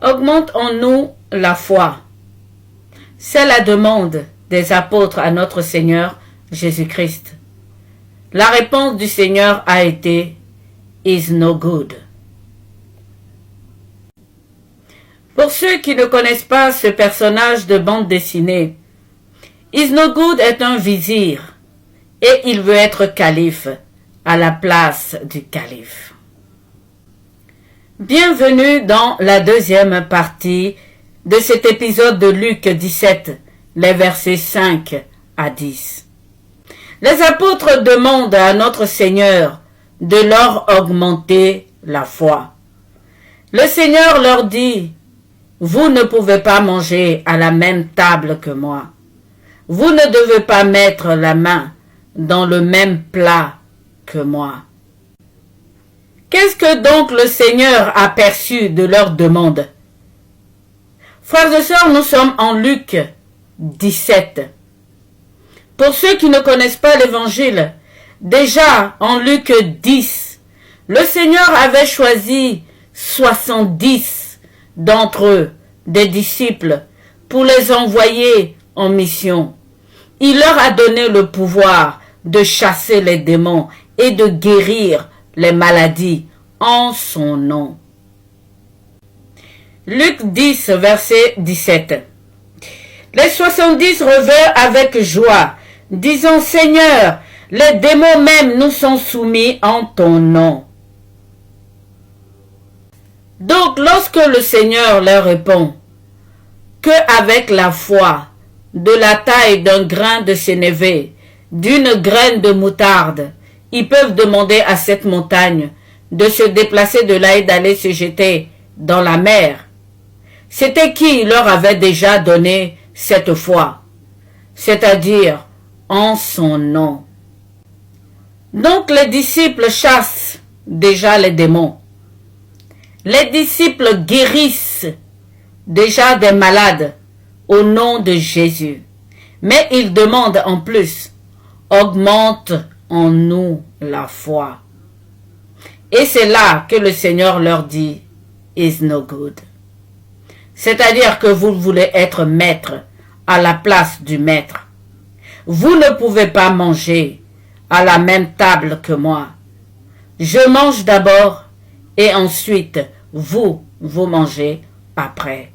Augmente en nous la foi. C'est la demande des apôtres à notre Seigneur Jésus-Christ. La réponse du Seigneur a été « is no good ». Pour ceux qui ne connaissent pas ce personnage de bande dessinée, is no good est un vizir et il veut être calife à la place du calife. Bienvenue dans la deuxième partie de cet épisode de Luc 17, les versets 5 à 10. Les apôtres demandent à notre Seigneur de leur augmenter la foi. Le Seigneur leur dit, « Vous ne pouvez pas manger à la même table que moi. Vous ne devez pas mettre la main dans le même plat que moi. » Qu'est-ce que donc le Seigneur a perçu de leur demande? Frères et sœurs, nous sommes en Luc 17. Pour ceux qui ne connaissent pas l'Évangile, déjà en Luc 10, le Seigneur avait choisi 70 d'entre eux, des disciples, pour les envoyer en mission. Il leur a donné le pouvoir de chasser les démons et de guérir les maladies en son nom. Luc 10, verset 17. Les 70 revinrent avec joie, disant, « Seigneur, les démons même nous sont soumis en ton nom. » Donc, lorsque le Seigneur leur répond que avec la foi de la taille d'un grain de sénévé, d'une graine de moutarde, ils peuvent demander à cette montagne de se déplacer de là et d'aller se jeter dans la mer. C'était qui leur avait déjà donné cette foi, c'est-à-dire en son nom. Donc les disciples chassent déjà les démons. Les disciples guérissent déjà des malades au nom de Jésus. Mais ils demandent en plus, augmente en nous la foi. Et c'est là que le Seigneur leur dit, is no good. C'est-à-dire que vous voulez être maître à la place du maître. Vous ne pouvez pas manger à la même table que moi. Je mange d'abord et ensuite vous mangez après.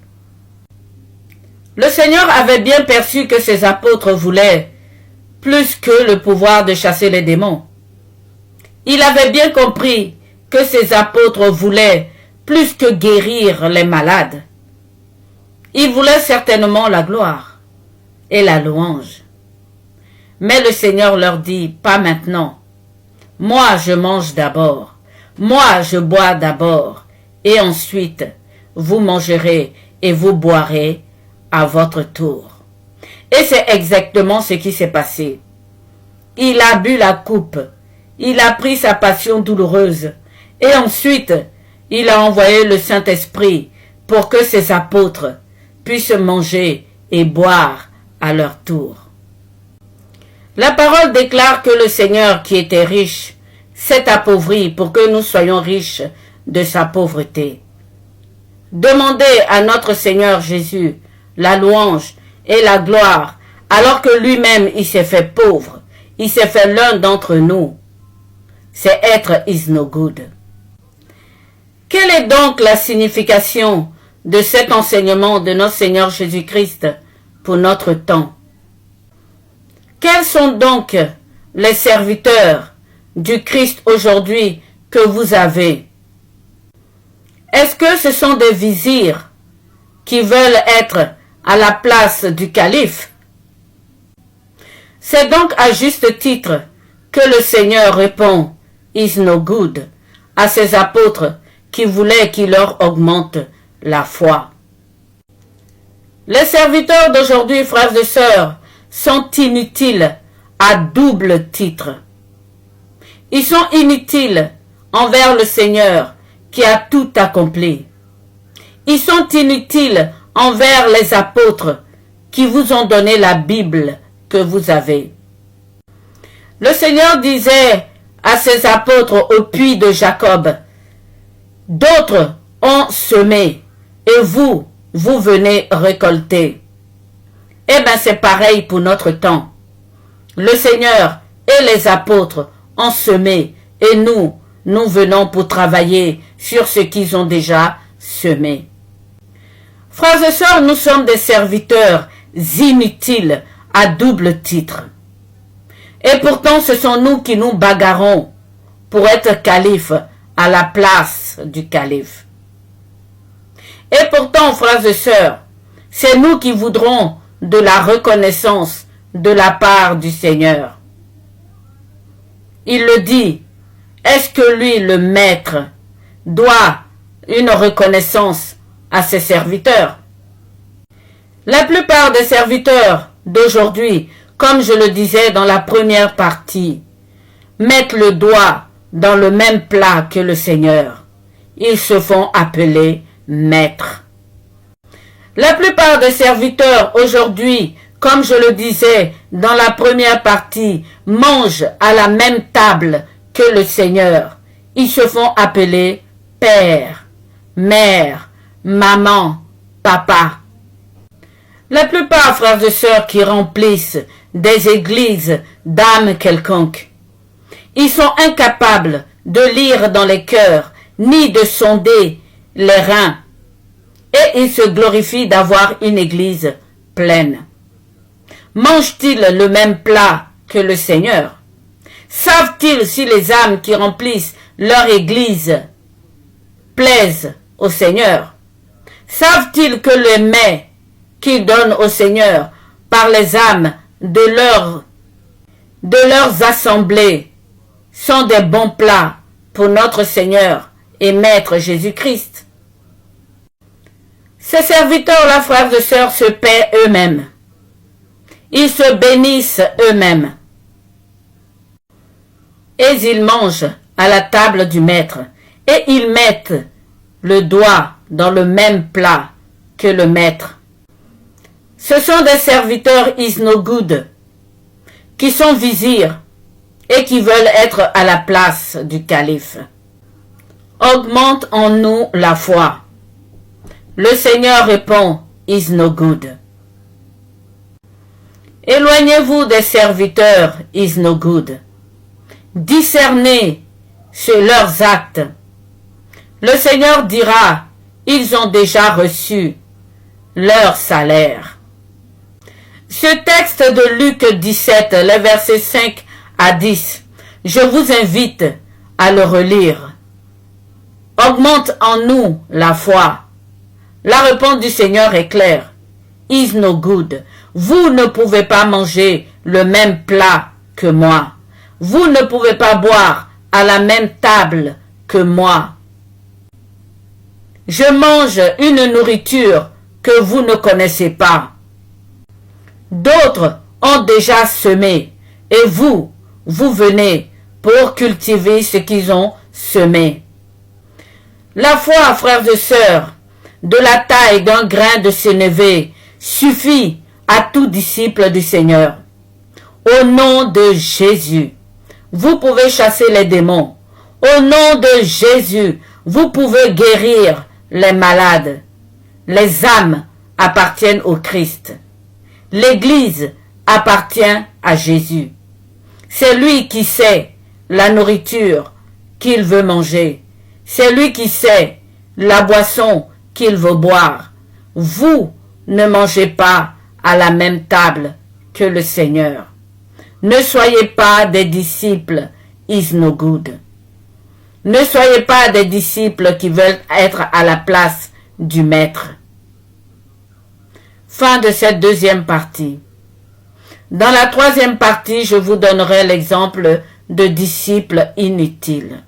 Le Seigneur avait bien perçu que ses apôtres voulaient plus que le pouvoir de chasser les démons. Il avait bien compris que ses apôtres voulaient plus que guérir les malades. Ils voulaient certainement la gloire et la louange. Mais le Seigneur leur dit, pas maintenant. Moi, je mange d'abord. Moi, je bois d'abord. Et ensuite, vous mangerez et vous boirez à votre tour. Et c'est exactement ce qui s'est passé. Il a bu la coupe. Il a pris sa passion douloureuse. Et ensuite, il a envoyé le Saint-Esprit pour que ses apôtres puissent manger et boire à leur tour. La parole déclare que le Seigneur qui était riche s'est appauvri pour que nous soyons riches de sa pauvreté. Demandez à notre Seigneur Jésus la louange et la gloire alors que lui-même il s'est fait pauvre. Il s'est fait l'un d'entre nous. C'est être is no good. Quelle est donc la signification de cet enseignement de notre Seigneur Jésus-Christ pour notre temps? Quels sont donc les serviteurs du Christ aujourd'hui que vous avez? Est-ce que ce sont des vizirs qui veulent être à la place du calife? C'est donc à juste titre que le Seigneur répond « is no good » à ses apôtres qui voulaient qu'il leur augmente la foi. Les serviteurs d'aujourd'hui, frères et sœurs, sont inutiles à double titre. Ils sont inutiles envers le Seigneur qui a tout accompli. Ils sont inutiles envers les apôtres qui vous ont donné la Bible que vous avez. Le Seigneur disait à ses apôtres au puits de Jacob, « D'autres ont semé, et vous, vous venez récolter. Eh bien, c'est pareil pour notre temps. Le Seigneur et les apôtres ont semé et nous venons pour travailler sur ce qu'ils ont déjà semé. Frères et sœurs, nous sommes des serviteurs inutiles à double titre. Et pourtant, ce sont nous qui nous bagarrons pour être calife à la place du calife. Et pourtant, frères et sœurs, c'est nous qui voudrons de la reconnaissance de la part du Seigneur. Il le dit, est-ce que lui, le maître, doit une reconnaissance à ses serviteurs? La plupart des serviteurs d'aujourd'hui, comme je le disais dans la première partie, mettent le doigt dans le même plat que le Seigneur. Ils se font appeler maîtres. La plupart des serviteurs aujourd'hui, comme je le disais dans la première partie, mangent à la même table que le Seigneur. Ils se font appeler père, mère, maman, papa. La plupart, frères et sœurs, qui remplissent des églises d'âmes quelconques, ils sont incapables de lire dans les cœurs, ni de sonder les reins, et ils se glorifient d'avoir une église pleine. Mangent-ils le même plat que le Seigneur? Savent-ils si les âmes qui remplissent leur église plaisent au Seigneur? Savent-ils que les mets qu'ils donnent au Seigneur par les âmes de leurs assemblées sont des bons plats pour notre Seigneur et Maître Jésus-Christ? Ces serviteurs-là, frères et sœurs, se paient eux-mêmes. Ils se bénissent eux-mêmes. Et ils mangent à la table du Maître. Et ils mettent le doigt dans le même plat que le Maître. Ce sont des serviteurs is no good, qui sont vizirs et qui veulent être à la place du calife. Augmente en nous la foi. Le Seigneur répond, is no good. Éloignez-vous des serviteurs, is no good. Discernez sur leurs actes. Le Seigneur dira, ils ont déjà reçu leur salaire. Ce texte de Luc 17, les versets 5 à 10, je vous invite à le relire. Augmente en nous la foi. La réponse du Seigneur est claire. Is no good. Vous ne pouvez pas manger le même plat que moi. Vous ne pouvez pas boire à la même table que moi. Je mange une nourriture que vous ne connaissez pas. D'autres ont déjà semé et vous venez pour cultiver ce qu'ils ont semé. La foi, frères et sœurs, de la taille d'un grain de sénévé suffit à tout disciple du Seigneur. Au nom de Jésus, vous pouvez chasser les démons. Au nom de Jésus, vous pouvez guérir les malades. Les âmes appartiennent au Christ. L'Église appartient à Jésus. C'est lui qui sait la nourriture qu'il veut manger. C'est lui qui sait la boisson qu'il veut boire. Vous ne mangez pas à la même table que le Seigneur. Ne soyez pas des disciples is no good. Ne soyez pas des disciples qui veulent être à la place du Maître. Fin de cette deuxième partie. Dans la troisième partie, je vous donnerai l'exemple de disciples inutiles.